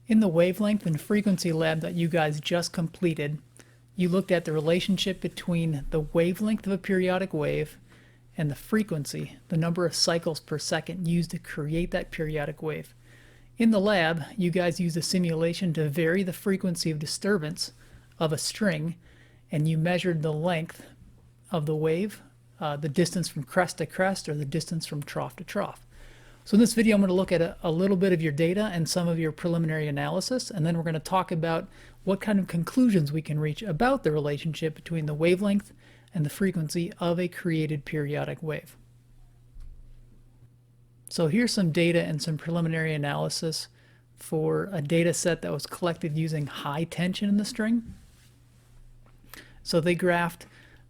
In the wavelength and frequency lab that you guys just completed, you looked at the relationship between the wavelength of a periodic wave and the frequency, the number of cycles per second used to create that periodic wave. In the lab, you guys used a simulation to vary the frequency of disturbance of a string, and you measured the length of the wave, the distance from crest to crest, or the distance from trough to trough. So in this video, I'm going to look at a little bit of your data and some of your preliminary analysis, and then we're going to talk about what kind of conclusions we can reach about the relationship between the wavelength and the frequency of a created periodic wave. So here's some data and some preliminary analysis for a data set that was collected using high tension in the string. So they graphed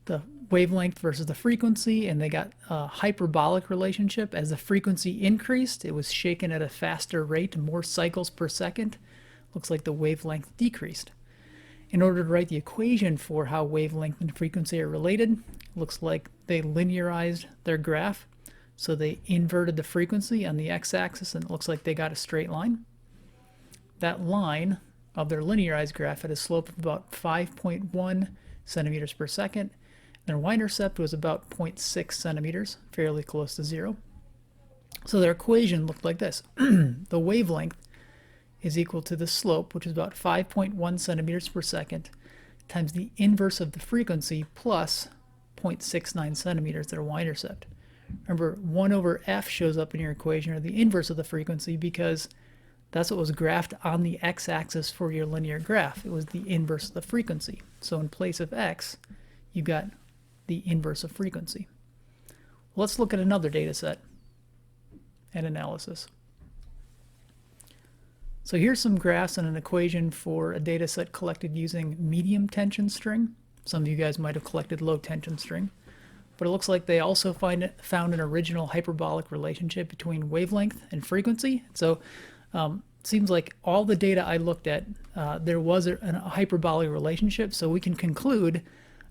the wavelength versus the frequency, and they got a hyperbolic relationship. As the frequency increased, it was shaken at a faster rate, more cycles per second. Looks like the wavelength decreased. In order to write the equation for how wavelength and frequency are related, looks like they linearized their graph. So they inverted the frequency on the x-axis, and it looks like they got a straight line. That line of their linearized graph had a slope of about 5.1 centimeters per second. Their y-intercept was about 0.6 centimeters, fairly close to zero. So their equation looked like this. The wavelength is equal to the slope, which is about 5.1 centimeters per second, times the inverse of the frequency plus 0.69 centimeters, their y-intercept. Remember, 1 over f shows up in your equation, or the inverse of the frequency, because that's what was graphed on the x-axis for your linear graph. It was the inverse of the frequency. So in place of x, you got the inverse of frequency. Let's look at another data set and analysis. So here's some graphs and an equation for a data set collected using medium tension string. Some of you guys might have collected low tension string, but it looks like they also found an original hyperbolic relationship between wavelength and frequency. So seems like all the data I looked at, there was a hyperbolic relationship, so we can conclude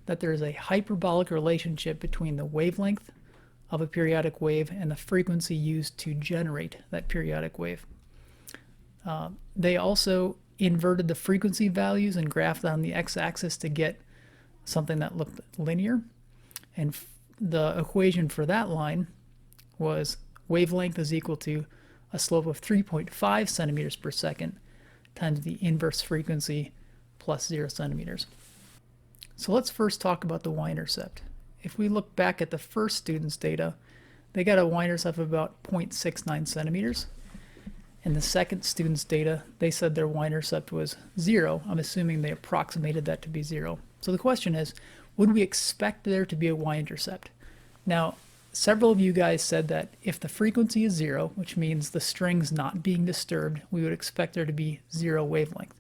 that there is a hyperbolic relationship between the wavelength of a periodic wave and the frequency used to generate that periodic wave. They also inverted the frequency values and graphed on the x-axis to get something that looked linear. And the equation for that line was wavelength is equal to a slope of 3.5 centimeters per second times the inverse frequency plus 0 centimeters. So let's first talk about the y-intercept. If we look back at the first student's data, they got a y-intercept of about 0.69 centimeters. In the second student's data, they said their y-intercept was 0. I'm assuming they approximated that to be 0. So the question is, would we expect there to be a y-intercept? Now, several of you guys said that if the frequency is 0, which means the string's not being disturbed, we would expect there to be 0 wavelength.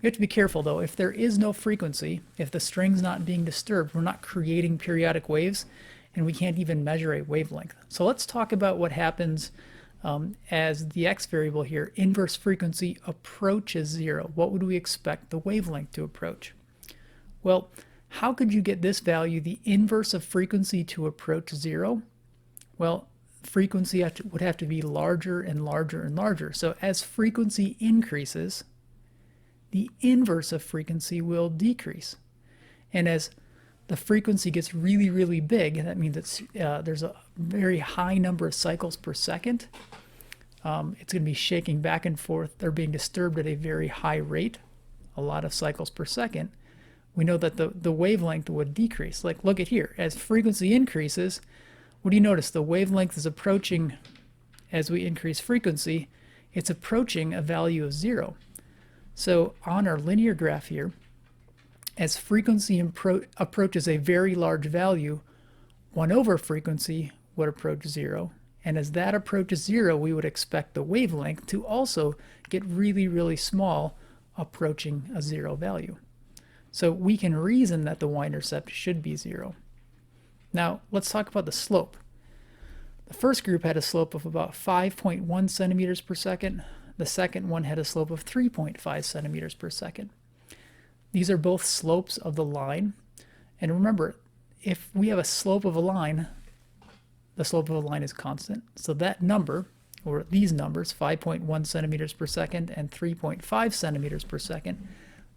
We have to be careful though. If there is no frequency, if the string's not being disturbed, we're not creating periodic waves, and we can't even measure a wavelength. So let's talk about what happens as the x variable here, inverse frequency approaches 0. What would we expect the wavelength to approach? Well, how could you get this value, the inverse of frequency, to approach 0? Well, frequency would have to be larger and larger and larger. So as frequency increases, the inverse of frequency will decrease. And as the frequency gets really, really big, that means it's, there's a very high number of cycles per second. It's going to be shaking back and forth. They're being disturbed at a very high rate, a lot of cycles per second. We know that the wavelength would decrease. Like, look at here. As frequency increases, what do you notice? The wavelength is approaching, as we increase frequency, it's approaching a value of 0. So on our linear graph here, as frequency approaches a very large value, 1 over frequency would approach 0. And as that approaches 0, we would expect the wavelength to also get really, really small, approaching a 0 value. So we can reason that the y-intercept should be 0. Now let's talk about the slope. The first group had a slope of about 5.1 centimeters per second. The second one had a slope of 3.5 centimeters per second. These are both slopes of the line. And remember, if we have a slope of a line, the slope of a line is constant. So that number, or these numbers, 5.1 centimeters per second and 3.5 centimeters per second,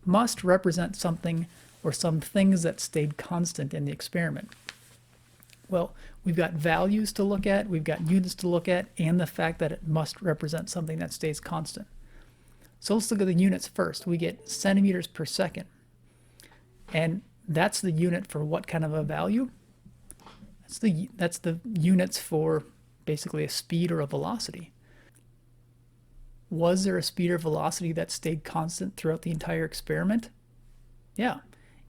must represent something or some things that stayed constant in the experiment. Well, we've got values to look at, we've got units to look at, and the fact that it must represent something that stays constant. So let's look at the units first. We get centimeters per second. And that's the unit for what kind of a value? That's the units for basically a speed or a velocity. Was there a speed or velocity that stayed constant throughout the entire experiment? Yeah.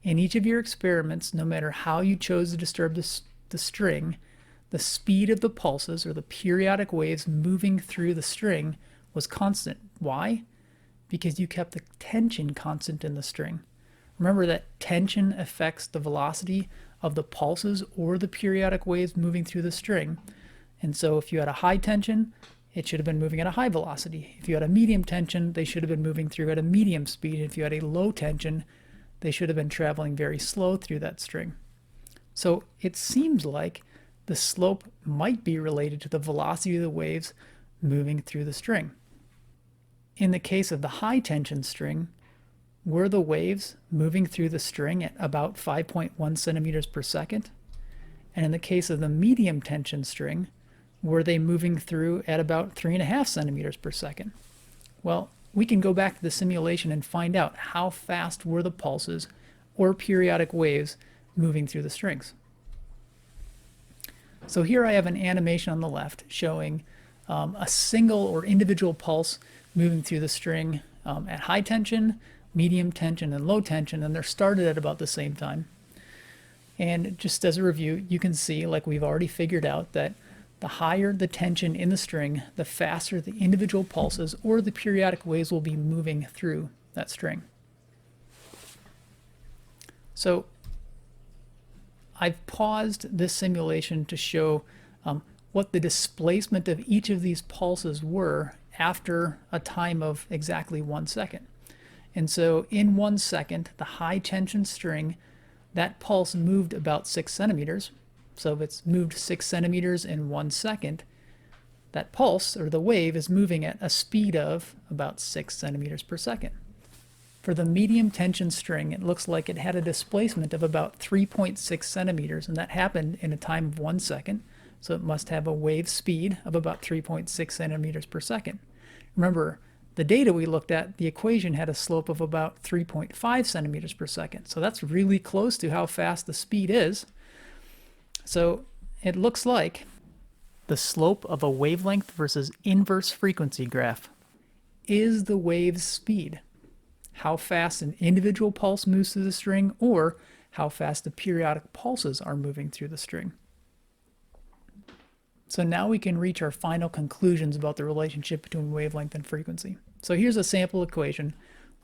In each of your experiments, no matter how you chose to disturb the string, the speed of the pulses or the periodic waves moving through the string was constant. Why? Because you kept the tension constant in the string. Remember that tension affects the velocity of the pulses or the periodic waves moving through the string. And so if you had a high tension, it should have been moving at a high velocity. If you had a medium tension, they should have been moving through at a medium speed. If you had a low tension, they should have been traveling very slow through that string. So it seems like the slope might be related to the velocity of the waves moving through the string. In the case of the high tension string, were the waves moving through the string at about 5.1 centimeters per second? And in the case of the medium tension string, were they moving through at about 3.5 centimeters per second? Well, we can go back to the simulation and find out how fast were the pulses or periodic waves moving through the strings. So here I have an animation on the left showing a single or individual pulse moving through the string at high tension, medium tension, and low tension, and they're started at about the same time. And just as a review, you can see, like we've already figured out, that the higher the tension in the string, the faster the individual pulses or the periodic waves will be moving through that string. So I've paused this simulation to show what the displacement of each of these pulses were after a time of exactly 1 second. And so in 1 second, the high tension string, that pulse moved about 6 centimeters. So if it's moved 6 centimeters in 1 second, that pulse or the wave is moving at a speed of about 6 centimeters per second. For the medium tension string, it looks like it had a displacement of about 3.6 centimeters, and that happened in a time of 1 second. So it must have a wave speed of about 3.6 centimeters per second. Remember, the data we looked at, the equation had a slope of about 3.5 centimeters per second. So that's really close to how fast the speed is. So it looks like the slope of a wavelength versus inverse frequency graph is the wave's speed. How fast an individual pulse moves through the string, or how fast the periodic pulses are moving through the string. So now we can reach our final conclusions about the relationship between wavelength and frequency. So here's a sample equation.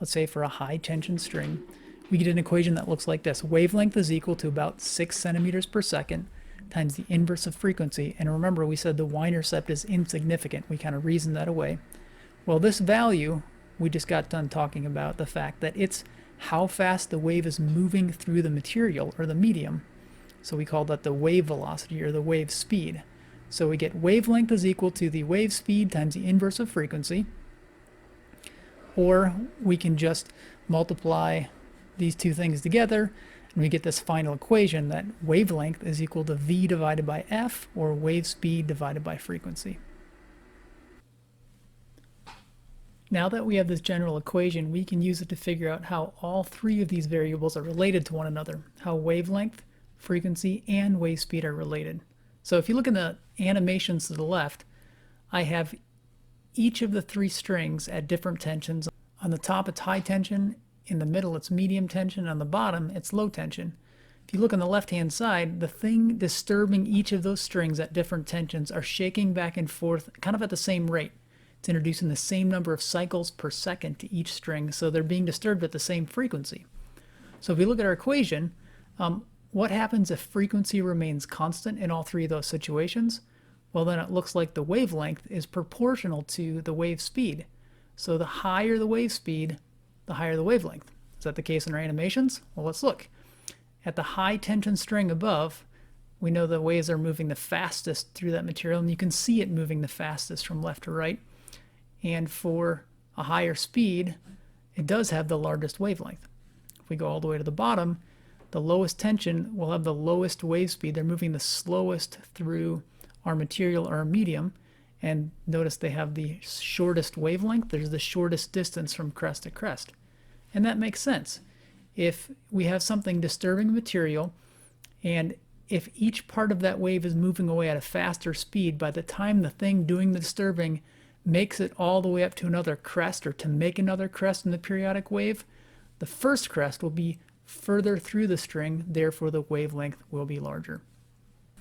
Let's say for a high tension string, we get an equation that looks like this. Wavelength is equal to about 6 centimeters per second times the inverse of frequency. And remember, we said the y-intercept is insignificant. We kind of reasoned that away. Well, this value, we just got done talking about the fact that it's how fast the wave is moving through the material or the medium. So we call that the wave velocity or the wave speed. So we get wavelength is equal to the wave speed times the inverse of frequency. Or we can just multiply these two things together and we get this final equation that wavelength is equal to v divided by f, or wave speed divided by frequency. Now that we have this general equation, we can use it to figure out how all three of these variables are related to one another, how wavelength, frequency, and wave speed are related. So if you look in the animations to the left, I have each of the three strings at different tensions. On the top it's high tension, in the middle it's medium tension, on the bottom it's low tension. If you look on the left-hand side, the thing disturbing each of those strings at different tensions are shaking back and forth kind of at the same rate. It's introducing the same number of cycles per second to each string, so they're being disturbed at the same frequency. So if we look at our equation, what happens if frequency remains constant in all three of those situations? Well, then it looks like the wavelength is proportional to the wave speed. So the higher the wave speed, the higher the wavelength. Is that the case in our animations? Well, let's look. At the high tension string above, we know the waves are moving the fastest through that material, and you can see it moving the fastest from left to right. And for a higher speed, it does have the largest wavelength. If we go all the way to the bottom, the lowest tension will have the lowest wave speed. They're moving the slowest through our material or our medium. And notice they have the shortest wavelength. There's the shortest distance from crest to crest. And that makes sense. If we have something disturbing material, and if each part of that wave is moving away at a faster speed, by the time the thing doing the disturbing makes it all the way up to another crest, or to make another crest in the periodic wave, the first crest will be further through the string, therefore the wavelength will be larger.